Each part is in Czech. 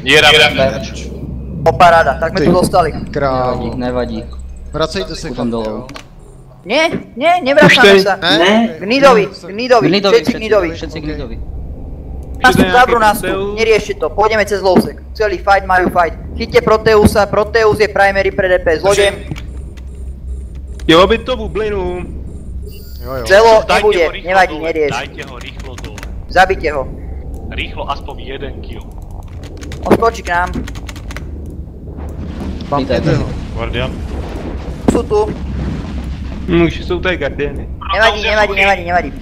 Nie rád. O paráda, tak sme tu dostali. Krávo. Nevadí. Vracejte se Půjdem chlapi, dolů. jo. Nie, nevracame sa. Ne? Gnidovi, všetci gnidovi. Všetci gnidovi. Nástup, zabrú nástup, neriešte to, pôjdeme cez Lowsec. Celý fight majú fight. Chyťte Proteusa, Proteus je primary pre DP, zložem. Jo, by to bublinu. Jo. Celo nebude, nevadí, nerieš. Dajte ho rýchlo dole. Zabite ho. Rýchlo, aspoň jeden kill. On skočí k nám. Bumpněte ho. Guardian. Sú tu. Už sú tady Guardiany. Nevadí.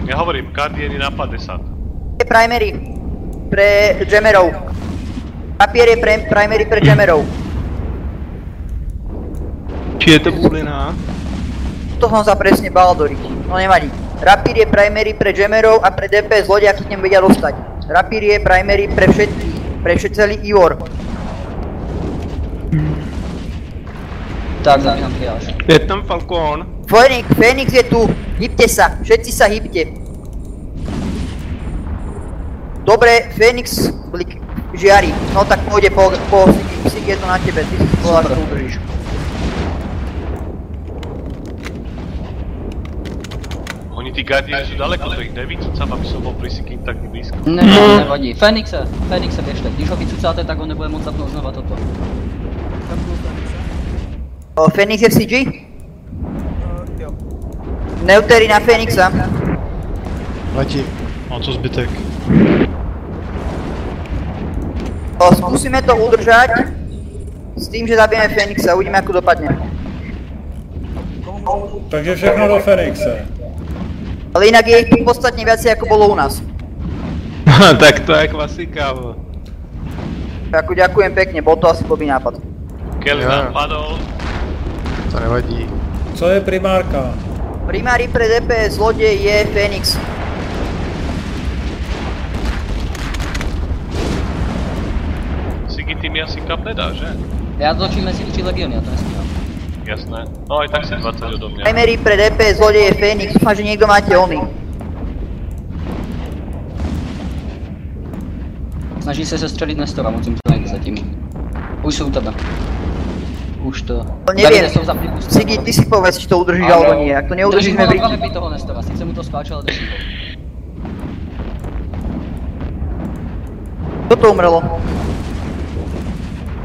Ja hovorím, Guardiany na 50. Je primary pre Jammerov. Papier je primary pre Jammerov. Či je to bublina? To som sa presne bál doriť. No nevadí. Rapír je primary pre Jammerov a pre DP zlodia chytnem vedia dostať. Rapír je primary pre všetkých, pre celý Ivor. Tak, zabíham triáž. Je tam Falcon. Fénix je tu, hýbte sa, všetci sa hýbte. Dobre, Fénix žiari, no tak pôjde po Sig je to na tebe, ty si povedal, že to udržíš. Oni tí Guardiani sú daleko, to ich nevycúcam, aby som bol pri Sigin tak blízko. Nevadí. Fénixe běžte. Když ho vycucáte, tak on nebude moc zapnout znova toto. Fénix je v CG? Jo. Neutery na Fénixa. Letí. A co zbytek? Skúsime to udržať s tým, že zabijeme Fénixa, uvidíme ako dopadne. Takže všechno do Fénixe. Ale inak je ich podstatne viacej ako bolo u nás. Tak to je klasika. Ako ďakujem pekne, bol to asi blbý nápad. Kelly nám padol. To nevadí. Co je primárka? Primári pre DP zlodej je Fénix. Sigi, ty mi asi kap nedá, že? Já točím mezi 3 legiony, já to nestíhám. Jasné. No aj tak si 20 odo mňa. Primary pre DP zlodej je Fénix, dúfam, že niekto máte ony. Snaží se sestřelit Nestora, moc jim to nejde zatím. Už jsou u tebe. Už to... Neviem, Sigi, ty si povedz, či to udržíš alebo nie, ak to neudržíme Držím ho bríti. na dva toho Nestora, sice mu to skáče, ale držím ho. Kto to umrelo?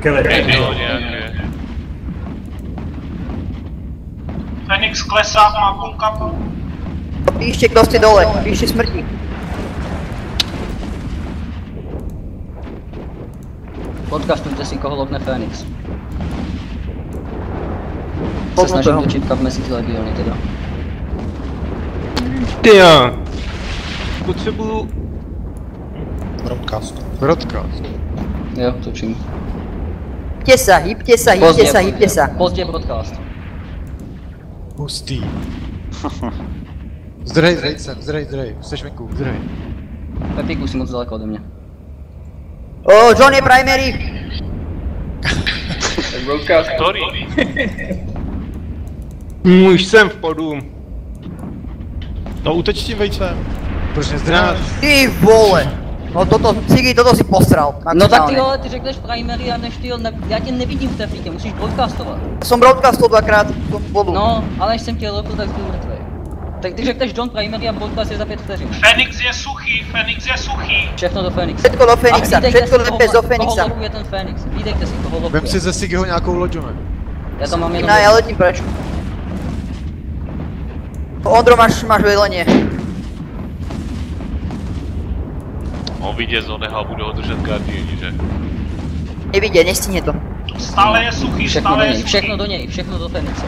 Bylo nejaké. Fénix klesá, má půl kapu. Píšte, kto ste dole, píšte smrti. Podcastujte si, koho lokne Fénix. Se snažím točit kap mezi ty legiony teda. Tyjo. Potřebuju... Broadcast. Jo, točím. Hýbte sa. Pozdě broadcast. Hustý. Zdrej sem, zdrej. Jseš venku, zdrej. Pepíku si moc daleko ode mě. John je primary. Ktorý? Už jsem v podu. No uteč tím vejcem. Proč nezdráš? Ty vole. No Sigi, toto si posral. No tak ty vole, ty řekneš primary a než ty já tě nevidím v té fíke, musíš broadcastovat. Som broadcastol dvakrát v bodu. No, ale než jsem tě lokl, tak jsi mrtvej. Tak ty řekneš John primary a broadcast je za 5 vteřin. Fénix je suchý. Všechno do Fénixa. Všetko do Fénixa, všetko do DP do Fénixa. Koho lokuje ten Fénix, vídejte si, koho lokuje. Vem si ze Sigiho nějakou loďone. Já tam mám jenom... Ja letím preč. Ondro, máš velenie. On vidie z oného a bude ho držať Guardiani, že? Nevidie, nestihne to. Stále je suchý. Všechno do něj, všechno do Fénixe.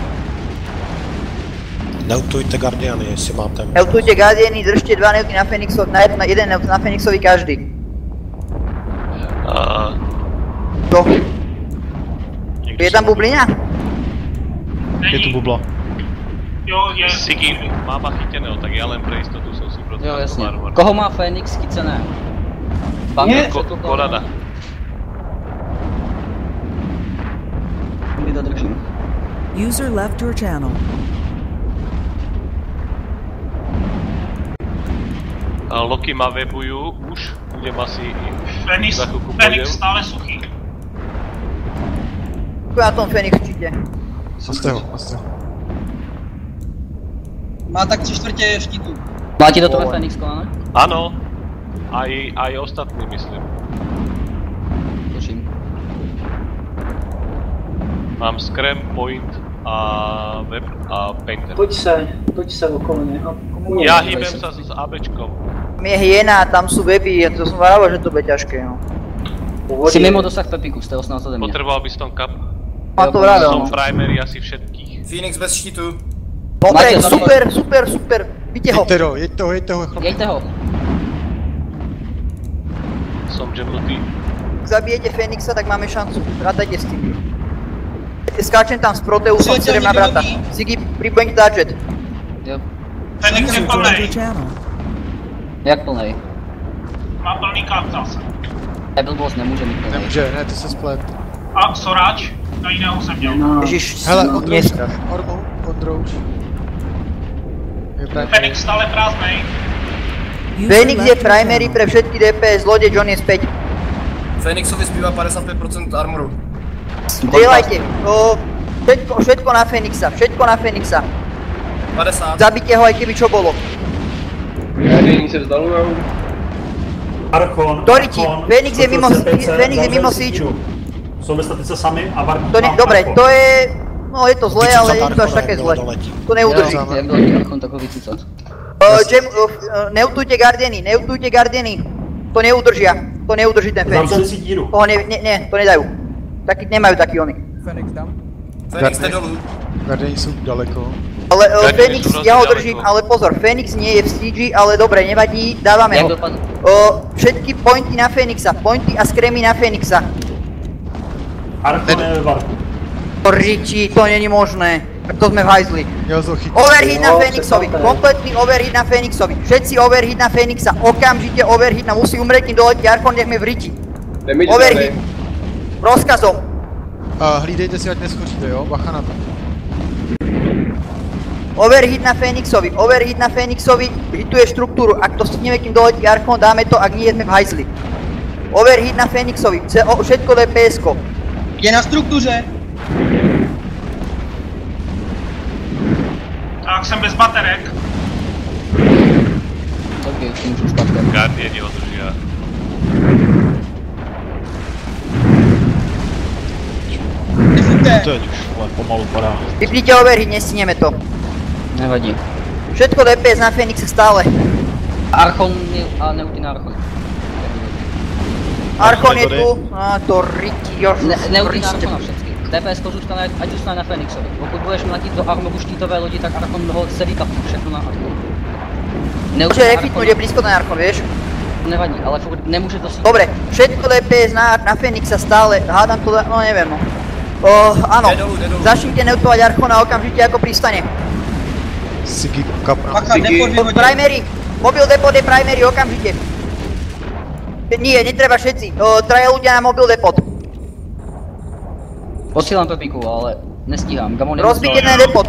Neutujte Guardiany, jestli máte. Neutujte Guardiany, držte 2 neuty na Fénixovi, na jeden neut na Fénixovi každý. To. Je tam bublina? Je tu bubla. Jo, je. Sigi máma chyteného, tak ja len pre istotu som si proto... Jo, jasně. Koho má Fénix chycené? Korada. Kdy to držím. User left your channel. A Loki ma webujú už, budem asi za chvíľku Fenix stále suchý. Na tom Fenix určite. Naste ho. Má tak 3/4 štítu. Máte do toho Fenix, ne? Áno. Aj ostatní, myslím. Tuším. Mám Scram, Point a Web a Painter. Pojď se okolo něho. Ja hýbem sa s ABčkom. Tam je hyena, tam sú weby, to som vával, že to bude ťažké, no. Si mimo dosah Pepiku, jste 18 ode mě. Potreboval by som kap. Má to vravel, Som no. primary asi všetkých. Phoenix bez štítu. Dobre, Máte za super, Vidíte ho. Jeďte ho, chlapi. Jejte ho. Som jamnutý. Ak zabijete Fenixa, tak máme šancu, rátajte s tým. Skáčem tam s Proteusom, serem na brata. Ziggy, pripoň target. Jo. Fenix je User joined your plnej. channel. Jak plnej? Má plný kap zase. Je blbost, nemůže mít plnej. Nemůže, ne, ty se splet. A Soráč, na jiného jsem měl. Ježiš, Hele, Ondrouš, nestraš. Ondrouš. Je primary. Fenix stále prázdnej. User Fenix je left your primary channel. pre všetky DPS, lode John je späť. Fenixovi zbývá 55% armoru. Strieľajte, všetko na Fenixa, 50. Zabite ho aj keby čo bolo. Archon, Doriti, Fenix je mimo siege. Jsou ve statice sami a Vark To ne, dobre, to je... No je to zlé, ale nie je to až také zlé. To neudrží. Jak doletí Archon, tak ho vycucat. Neutujte Guardiany. To neudrží ten Fenix. Zavřeli si díru. Toho ne, to nedajú. Nemajú taký oni. Fenix jde dolů. Guardiani jsou daleko. Ale Guardiani Fenix, sú ja ho hrozne držím, ďaleko. ale pozor, Fenix nie je v siege, ale dobre, nevadí, dávame Jak ho. dopadl? Všetky pointy na Fenixa, pointy a scramy na Fenixa. Archon je ve Varku. Riči, to není možné. Tak to sme v hajzli. Měl to chytit. Overhit na Fenixovi, kompletný overhit na Fenixovi. Všetci overhit na Fenixa, okamžite overhit na musí umrieť, kým doletí Archon, nech mi vriči. Overhit. Rozkazom. Hlídejte si, ať neschoříte, jo? Bacha na to. Overhit na Fenixovi, hituje štruktúru. Ak to stihneme, kým doletí Archon, dáme to, ak nie, sme v hajzli. Overhit na Fenixovi, všetko DPS-ko. Je na struktuře. Tak jsem bez baterek. Ok, můžu zpátky. Guardiani ho držia. Teď už, ale pomalu padá. Vypnite overhit, nestihneme to. Nevadí. Všetko DPS na Fenixe stále. Archon a Neuty na Archon. Archon je tu. To riti, jož. Neuty na Archona všechny. DPS to zůstane, ať zůstane na Fenixovi. Pokud budeš mlatit do armoru štítové lodi, tak Archon ho se vykapí všechno na Archon. Môže refitnúť, je blízko na Archon, vieš? Nevadí, ale furt nemůže to si... Dobre, všetko DPS na Fenixa stále, hádam to, no neviem no. Áno, začnite neutovať Archona okamžite ako pristane. Ziggy kap na. Bacha, depot vyhodil. Primary, mobil depot je primary okamžite. Nie, netreba všetci, traja ľudia na mobil depot. Posílám Pepiku, ale nestíhám. Gamon Rozbite ten depot,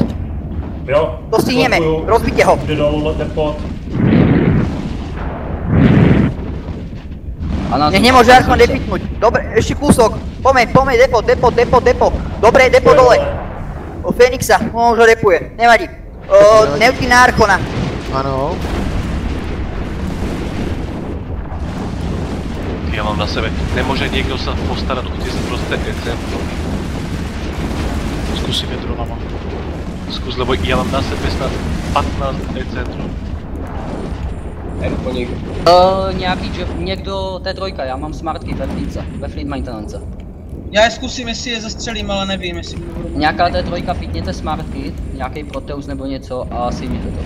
Jo. to stihneme, rozbite ho. Jde dolů depot. Nech nemôže Archon defitnúť. Dobre, ešte kúsok. Pomeň, depot. Dobre, depot dole. Fenixa, on už ho repuje, nevadí. Neuty na Archona. Ano. Ja mám na sebe. Nemôže niekto sa postarať o tie proste centrum. Zkusím je dronama. Skús, lebo ja mám na sebe snad 15 centrum. Nějaký, že někdo, to je trojka, já mám smartky ve Fleetce, ve Fleet Maintenance. Já je zkusím, jestli je zastřelím, ale nevím, jestli budu. Nějaká T3, fitněte smartky, nějaký Proteus nebo něco a sejměte to.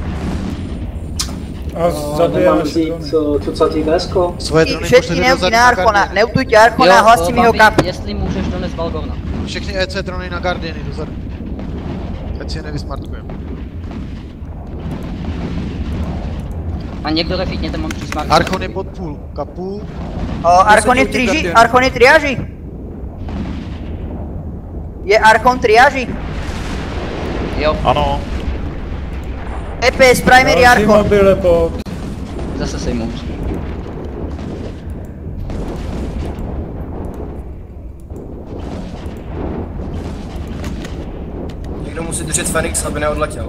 A zabijeme si drony. tucatý vesko. Svoje drony Všetky pošlete neuty dozadu na Archona, Guardiany. neutujte Archona, hlaste mi ho kap. Jestli můžeš dones Valgorna. Všechny EC drony na Guardiany dozadu. Ať si je nevysmartkujeme. A někdo refitněte, mám 3 smartky. Archon je pod půl, kapu. Archon je v triži, Archon je triáži. Je Archon triáži? Jo. Ano. EPS primary Další Archon. mobil depot. Zase sejmout. Někdo musí držet Fenix, aby neodletěl.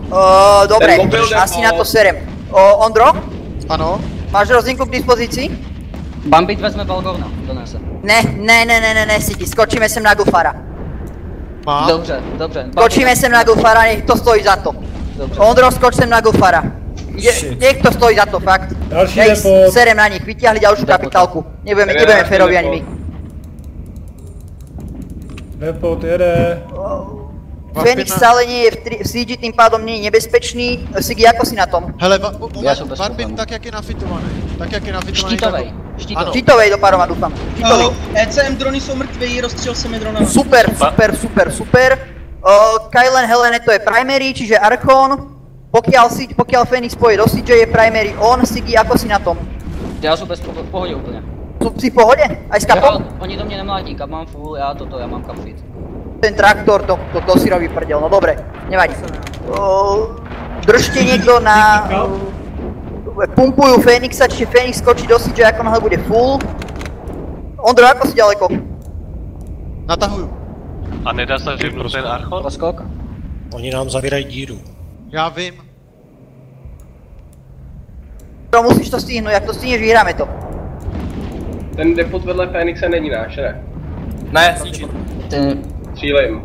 Dobre, asi na to serem. Ondro? Ano? Máš rozinku k dispozícii? Bambit vezme Balgorna, donese. Ne, Sigi, skočíme sem na Gulfara. Má? Dobře. Skočíme sem na Gulfara, nech to stojí za to. Dobře. Ondro, skoč sem na Gulfara. Nech to stojí za to, fakt. Další Nech depot. serem na nich, vyťahli ďalšiu kapitálku. Nebudeme férovi ani my. Depot jede. Fenix stále nie je v siege, tým pádom nie je nebezpečný. Sigi, ako si na tom? Hele, Já jsem bez Barbin problémů. tak jak je nafitovaný. Tak jak je nafitovaný. Štítovej. Ano. Štítovej do Paroma, dúfam. Štítovej. ECM drony jsou mrtví, rozstřel se mi dronama. Super. Kylen Helene to je primary, čiže Archon. Pokiaľ Fenix pôjde do siege, je primary on. Sigi, ako si na tom? Já jsem v pohodě úplně. Si v pohode? Aj s kapom? Oni do mě nemlátí, kap mám full, já mám kap fit. Ten traktor, to si robí prdel, no dobre, nevadí. Držte niekto na... Pumpujú Fenixa, čiže Fenix skočí do siege, ako náhle bude full. Ondro, ako si ďaleko? Natahuju. A nedá se živnout ten Archon? Proskok? Oni nám zavírají díru. Já vím. Musíš to stihnúť, jak to stihneš, vyhráme to. Ten depot vedle Fenixe není náš, ne? Ne, zničit. Střílejím.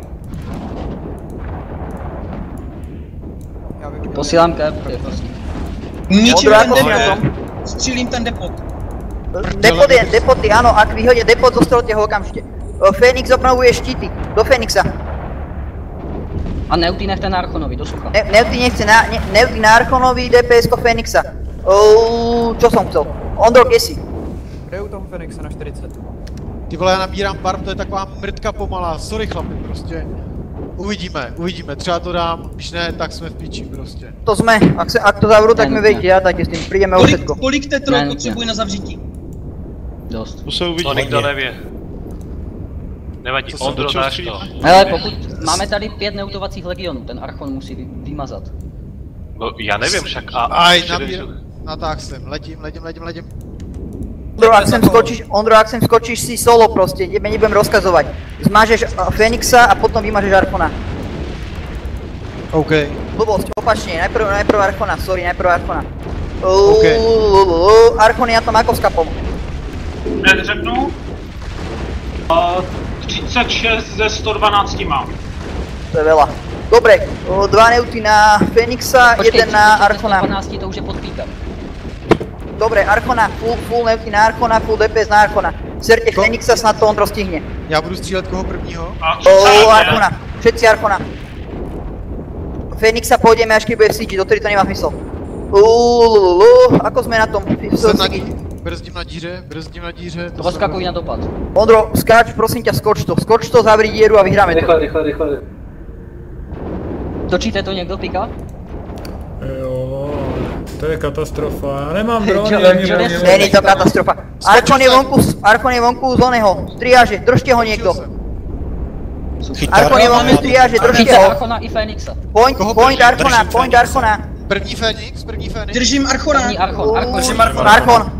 Posílám cap, je prostě. Ničím ten Ondro, ako si na tom? depot. Střílím ten depot. Depoty, áno, ak vyhodia depot, zostalte ho okamžite. Fenix obnovuje štíty, do Fenixa. A Neuty nechte na Archonovi, do sucha. Neuty na Archonovi, DPS-ko Fenixa. Čo som chcel? Ondro, kde si? Kde u toho Fenixe na 40? Ty vole, já nabírám barb, to je taková mrtka pomalá. Sorry chlapi, prostě. Uvidíme, třeba to dám, když ne, tak jsme v piči prostě. To sme, ak to zavrú, tak mi vejte, ja tak s tým prídeme o všetko. Kolik tetrov potřebuji na zavřítí? Dost. To se uvidí. To nikdo nevě. Nevadí, Ondro znáš to. Hele, pokud máme tady 5 neutovacích legionů, ten Archon musí vymazat. No já nevím však a... Aj, natáh jsem, letím. Ondro, ak sem skočíš si solo proste, nebudem rozkazovať. Zmážeš Fenixa a potom vymažeš Archona. OK. Blbosť, opačne, najprv Archona, sorry, najprv Archona. OK. Archon je na tom ako s kapom? Řeknu. 36 ze 112 mám. To je veľa. Dobre, 2 neuty na Fenixa, 1 na Archona. 12 to už je pod píkem. Dobre, Archona, full neuty na Archona, full DPS na Archona. Serte Fenixa, snad to Ondro stihne. Já budu střílet koho prvního? Archona, všetci Archona. Fenixa pôjdeme, až keď bude v siege, dotedy to nemá zmysel. Ako sme na tom? Brzdím na díře. Rozkakuj na dopad. Ondro, skáč, prosím ťa, skoč to, zavri dieru a vyhráme to. Rychle. Točíte to někdo, pika? Jo, to je katastrofa, já nemám drony. Není to katastrofa. Archon je vonku z oného, z triáže, držte ho niekto. Archon je vonku z triáže, držte ho. Archona i Fenixa. Point Archona. První Fenix. Držím Archona.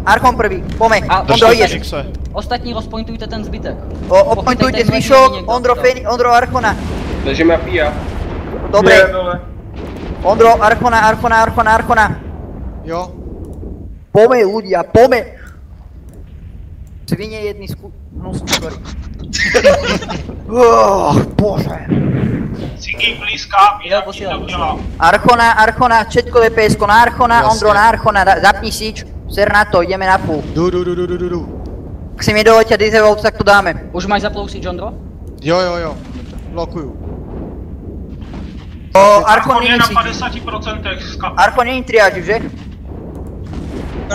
Archon prvý, pomeň, Ondro ideš. Ostatní rozpointujte ten zbytek. Opointujte zvyšok, Ondro Archona. Držím Apia. Dobre. Ondro, Archona. Jo. Pomeň ľudia, pomeň. Svine jedný sorry. Bože. Cigí blízká, jak to udělám. Archona, všetko DPS-ko na Archona, Ondro na Archona, zapni sič, ser na to, ideme na full. Jdu. Ak si mi dovolte disavout, tak to dáme. Už máš zaplou sič, Ondro? Jo. Blokuju. Archon je není na sič. 50% skap. Archon není triáži, že?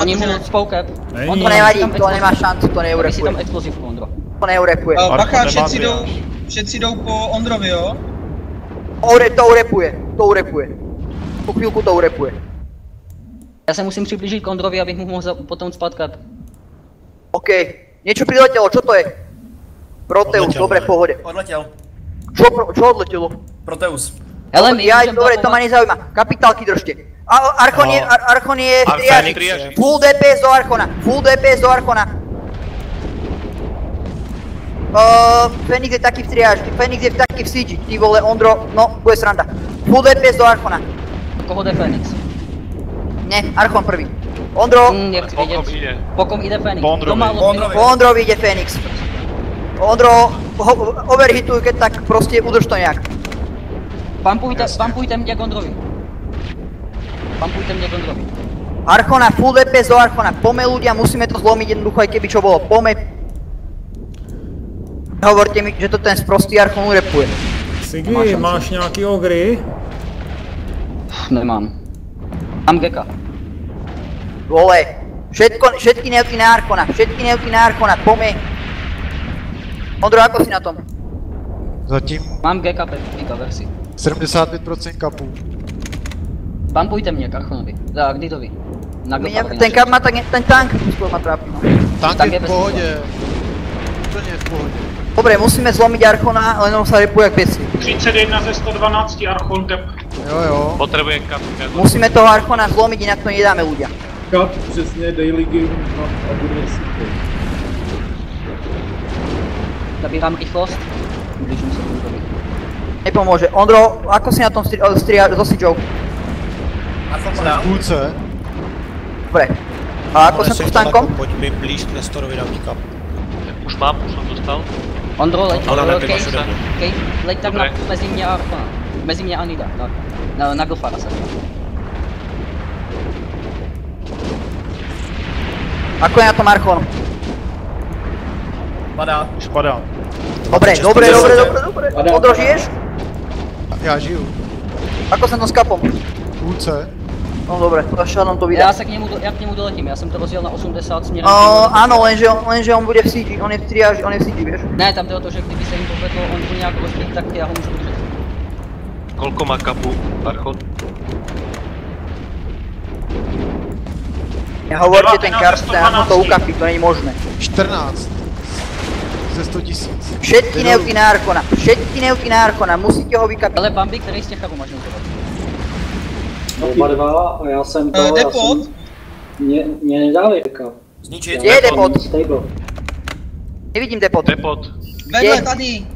Oni mu spoukep. To nevadí, to nemá šancu, to Daj si neurepuje. tam explozivku, Ondro. To neurepuje. Bacha, všetci jdou po Ondrovi, jo? To urepuje. Po chvíľku to urepuje. Já se musím přiblížit k Ondrovi, abych mu mohl potom spát cap. OK. Niečo priletelo, čo to je? Proteus, dobre, pohode. Odletěl. Čo odletelo? Proteus. Hele, my Jaj, můžem dobre, to ma blokovat- nezaujíma. Kapitálky držte. Archon je v triáži. Full DPS do Archona. Full DPS do Archona. Fenix je taký v triáži. Fenix je taký v siege. Ty vole, Ondro, no, bude sranda. Full DPS do Archona. Koho jde Fenix? Ne, Archon prvý. Ondro. Pokom ide Fenix. Po Ondrovi ide Fenix. Ondro, overhituj, keď tak proste udrž to nejak. Pampujte mě k Ondrovi. Archona, full DPS do Archona. Pome ľudia, musíme to zlomiť jednoducho, aj keby čo bolo. Pome. Hovorte mi, že to ten sprostý Archon urepuje. Sigi, máš nějaký ogry? Nemám. Mám Geka. Vole, všetky neuty na Archona, pome. Ondro, ako si na tom? Zatím mám Geka Pepika verzi. 75% kapů. Pampujte mě k Archonovi, kdy to ví? Ten kap má ten tank, skôr ma trápi. Tank je v pohodě. Úplně v pohodě. Dobre, musíme zlomiť Archona, len on sa repuje jak besí. 31 ze 112 Archon cap. Jo. Potrebujem kap. Musíme toho Archona zlomiť, inak to nedáme ľudia. Kap, přesně daily game a bude si. Zabírám rychlost. Blížím se Ondrovi. Nepomôže. Ondro, ako si na tom so Sigeou? V půlce. Dobre. A ako som tu s tankom? Pojď mi blíž k Nestorovi, dám ti kap. Už mám, už som dostal. Ondro, leď tak mezi mě a Archona. Mezi mě a Nida, tak. Na Gofara se. Ako je na tom Archon? Padá. Už padá. Dobre. Ondro, žiješ? Já žiju. Ako som to s kapom? V půlce. No dobre, to nám to vydá. Já k němu doletím, já jsem to rozjel na 80 směrem. Áno, lenže on bude v siege, on je v triáži, on je v siege, vieš? Ne, tam jde o to, že kdyby se jim povedlo Ondru nějak rozbít, tak já ho můžu udržet. Koľko má kapu Archon? Nehovorte ten karst, ja to ukapí, to není možné. 14. Ze 100 000. Všetky neuty na Archona, musíte ho vykapiť. Ale Bambi, který z těch chabů máš nouzovat? Oba dva a já jsem to, Depot? Mě nedali kap. Zničit. Kde je depot? Nevidím depot. Vedle tady.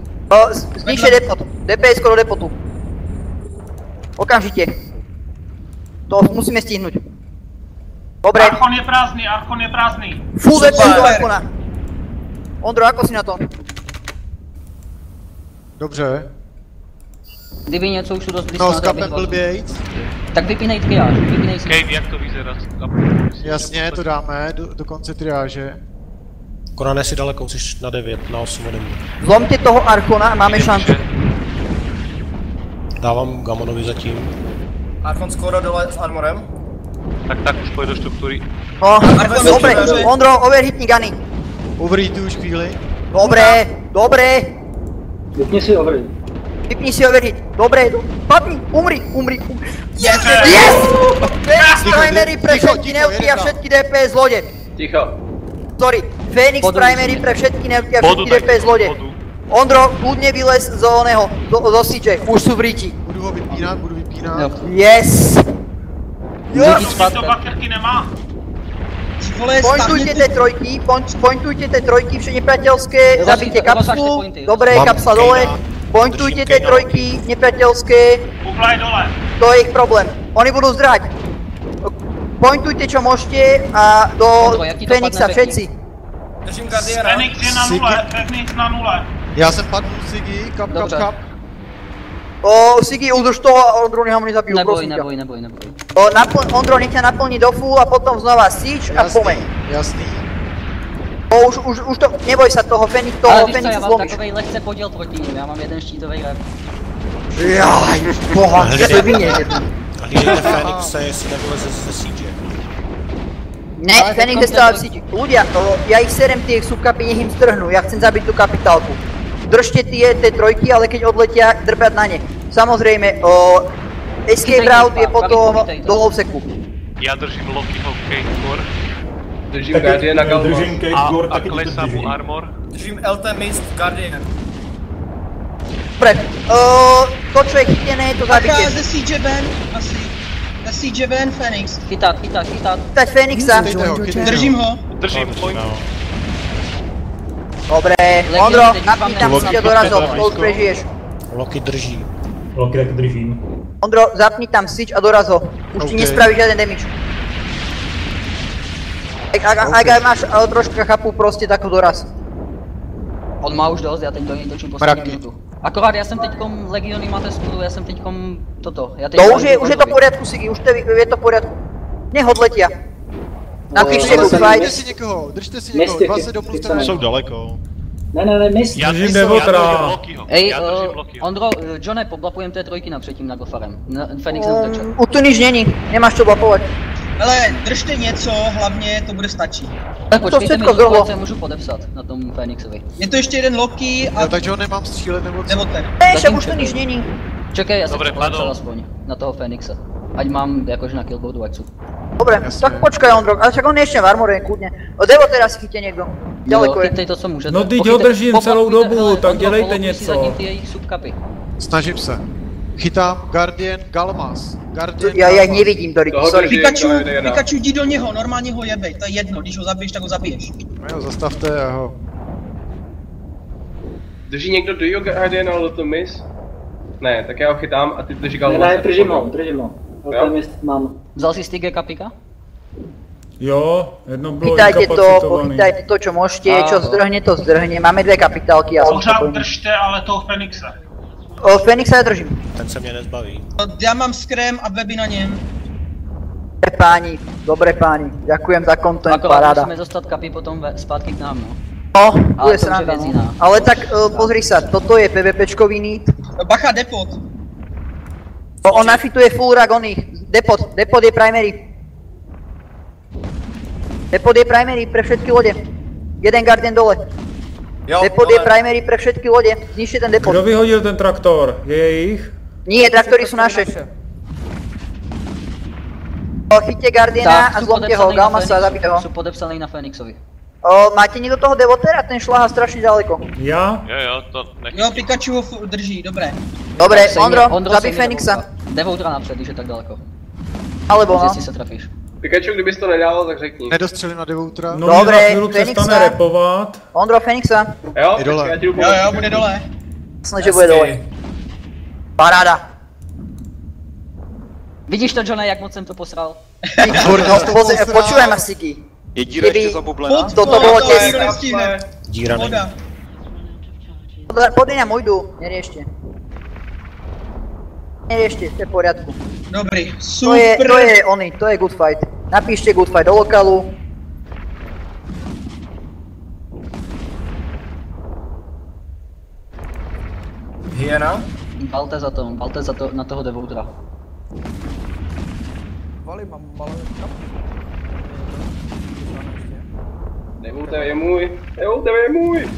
Zničte depot. DPS do depotu. Okamžite. To musíme stihnúť. Dobre. Archon je prázdný. Full DPS do Archona. Ondro, ako si na tom? Dobře. Kdyby něco už tu dost blízko. No, s kapem blbějc. Tak vypínej triáž, vypínej si. Kate, jak to vyzerá? Jasně, to dáme do konce triáže. Konane si daleko, musíš na 9, na 8 ode mě. Zlomte toho Archona, máme šancu. Dávám Gamonovi zatím. Archon skoro dole s armorem. Tak už pojď do štruktúry. No, dobre, Ondro, overhitni gany. Overhituj už chvíli. Dobre. Vypni si overhit. Vypni si overhit. Dobre, padni, umri. Yes! Fenix primary pre všetky neuty a všetky DPS lode. Ticho. Sorry, Fenix primary pre všetky neuty a všetky DPS lode. Ondro, kľudne vylez z oného, zo siege, už sú v ríti. Budu ho vypínat. Yes! To bakerky nemá. Pointujte tie trojky, vše nepriateľské, zabite kapsulu, dobre, kapsla dole. Pointujte tie trojky, nepriateľské. Bubla je dole. To je ich problém, oni budú zdrať. Pointujte čo môžete a do Fenixa všetci. Držím Guardiana. Fenix na nule. Já jsem padl Sigi, kap. Sigi, udrž to a Ondro, nech ho nezabijú, prosím ťa. Neboj. Ondro, nech ťa naplní do full a potom znova siege a pomeň. Jasný. Už to, neboj sa toho Fenixa Ale víš co, já mám zlomíš. takovej lehce podíl proti ním, já mám jeden štítovej rep. Jaj, boha, se vynieť. Hlídejte Fenixe, jestli nevyleze ze siege. Ne, Fenix je stále v siege. Ľudia, ja ich serem tie subkapy, nech im strhnú, ja chcem zabiť tú kapitálku. Držte tie trojky, ale keď odletia, drbať na ne. Samozrejme, escape route je potom do lovseku. Ja držím Lokiho Kate Gore. Držím Guardiana Galva. A klesá mu armor. Držím LT Mist Guardian. Dobre, to čo je chytené, to zabite. Aká ze siege Ben? Asi. Na siege ven Fenix. Chytat. Chytať Fenixa. Držím ho. Držím, point. Dobre, Ondro, napni tam siege a dorazov, koľko prežiješ. Loki drží. Loki taky držím. Ondro, zapni tam siege a doraz ho. Už ti nespraví žiaden damage. Ak aj máš troška chapu, proste tak ho doraz. On má už dosť, ja teď do něj točím poslední minutu. Akorát já jsem teďkom Legiony máte spolu, já jsem teďkom toto. To už je to v poriadku, Sigi, už je to v poriadku. Nech odletia. Napíšte good fight. Držte si někoho, 20 do plus Jsou daleko. Ne, mist. Držím Devotra. Ej, Ondro, Johne, poblapujem té trojky napředtím na Gofarem. Fenix neuteče. U tu nič není, nemáš čo blapovat. Ale držte něco, hlavně to bude stačit. Počkejte mi, co můžu podepsat na tom Fenixovi. Je to ještě jeden Loki a... takže ho nemám střílet nebo co? Nebo ten. Ne, však už to nič není. Čekej, já jsem to podepsal aspoň na toho Fenixa. Ať mám jakože na killboardu ať sú. Dobre, tak počkaj Ondro, ale však on je ešte v armore, kľudne. Devo teraz chytě někdo. Ďaleko je. Chytej to, co můžete. No teď ho držím celou dobu, tak dělejte něco. Snažím se. Chytám Guardian Galmas. Já nevidím to, Ricky, sorry. Pikachu, jdi do něho, normálně ho jebej, to je jedno, když ho zabiješ, tak ho zabiješ. No jo, zastavte a ho. Drží někdo do Guardian, ale to miss? Ne, tak já ho chytám a ty drží Galmas. Ne, držím ho. Velký mist mám. Vzal si Stige Kapika? Jo, jedno bylo Chytajte to, inkapacitovaný. pochytajte to, čo môžete, čo zdrhne, to zdrhne. Máme 2 kapitálky, ja som Pořád spokojný. držte ale toho Fenixe. Fenixa ja držím. Ten se mě nezbaví. Já mám skrém a weby na něm. Dobre páni, ďakujem za content, Akorát paráda. musíme dostat Kapy potom zpátky k nám, no. No, Ale bude to už je sranda, věc no. jiná. Ale tak pozri sa, toto je PvPčkový need. Bacha, depot. On nafituje full rag oných. Depot je primary. Depot je primary pre všetky lode. Jeden Guardian dole. Depot je primary pre všetky lode. Zničte ten depot. Kdo vyhodil ten traktor? Je jejich? Nie, traktory sú naše. Chyťte Guardiana a zlomte ho, Galmasa a zabijte ho. Sú podepsaný na Fenixovi. Máte niekto toho Devotera? Ten šláha strašne ďaleko. Já? Jo, to nechci. Jo, Pikachu ho drží, dobré. Dobre, Ondro, zabij Fenixa. Devotra napřed, když je tak daleko. Alebo no. Jestli se trafíš. Pikachu, kdybys to nedával, tak řekni. Nedostřelím na Devotra. No Dobre, mě za chvíli přestane repovat. Ondro, Fenixa. Jo, je dole. Jo, bude dole. Jasné, že bude dole. Paráda. Vidíš to, Johne, jak moc jsem to posral? Počujem ma, Sigi. Je díra ještě zabublená? Toto bolo tesné. Díra není. Podej na Mojdu, neriešte. Neriešte, to je v poriadku. Dobrý, super. To je good fight. Napíšte good fight do lokálu. Hyena? Balte za to na toho Devotra. Mám malé Devoter je můj. Devoter je můj.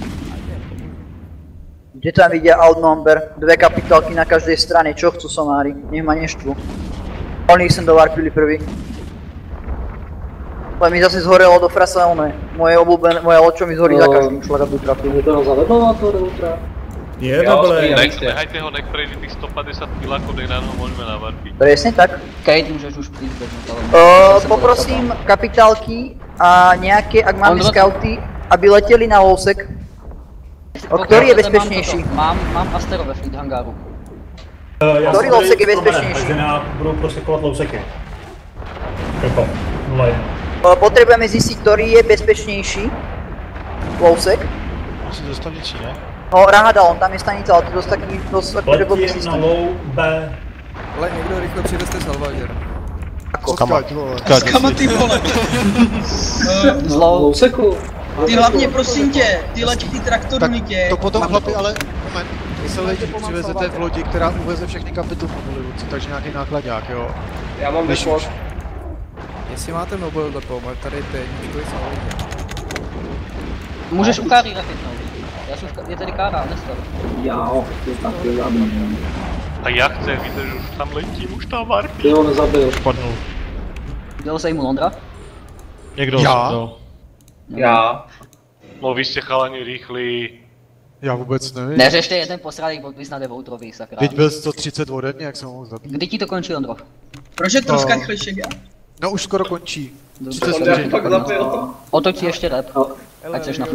Kde tam vidia outnumber? 2 kapitálky na každej strane, čo chcú somári? Nech ma neštvu. Oni sem dovarpili prvý. Ale mi zase zhorelo do frasa oné. Moje loďo mi zhorí za každým šlak, aby trafil. Je to zavedlo toho Devotra? Je dobré. Nehajte ho, nech prejde tých 150 kilákov, nech nám ho môžeme navarpiť. Presne tak. Kate, môžeš už prísť bez Poprosím kapitálky a nejaké, ak máme scouty, aby leteli na lousek. Ktorý je bezpečnejší? Mám Astero ve fleet hangáru. Ktorý lousek je bezpečnejší? Takže budou prosekovat louseky. Jako, 0-1. Potrebujeme zistiť, ktorý je bezpečnejší lousek. Asi do staničí, ne? No, Rahada, on tam je stanica, ale to dosť taký, akože blbý Letím na systém. low B. Ale někdo rychle přivezte salvager. S kama ty vole. Louseku. Ty hlavně prosím tě, ty leď ty traktoru nitě. To potom chlapi, ale moment. Vy se lidi přivezete v lodi, která uveze všechny kapituly mobilivoci, takže nějaký nákladňák, jo. Já mám depot. Jestli máte mobil depot, máte tady teď několik salvager. Můžeš u Káry refitnout. Je tady Kára, nestor. Jo, to je taky zabijeme. A já chci, víte, že už tam letím, už tam varpí. Ty ho nezabil. Padnul. Dělal se mu Londra? Někdo Já? dal. Já. No vy ste chalani rýchli. Já vůbec nevím. Neřešte jeden posralý bodvis na Devoutrovi, sakra. Teď byl 130 ode mě, jak jsem ho mohl zabít. Kdy ti to končí, Ondro? Proč je troška rychlejší, já? No už skoro končí. 30 On vteřin. fakt zapil. Otoč si ještě rep. Ať seš na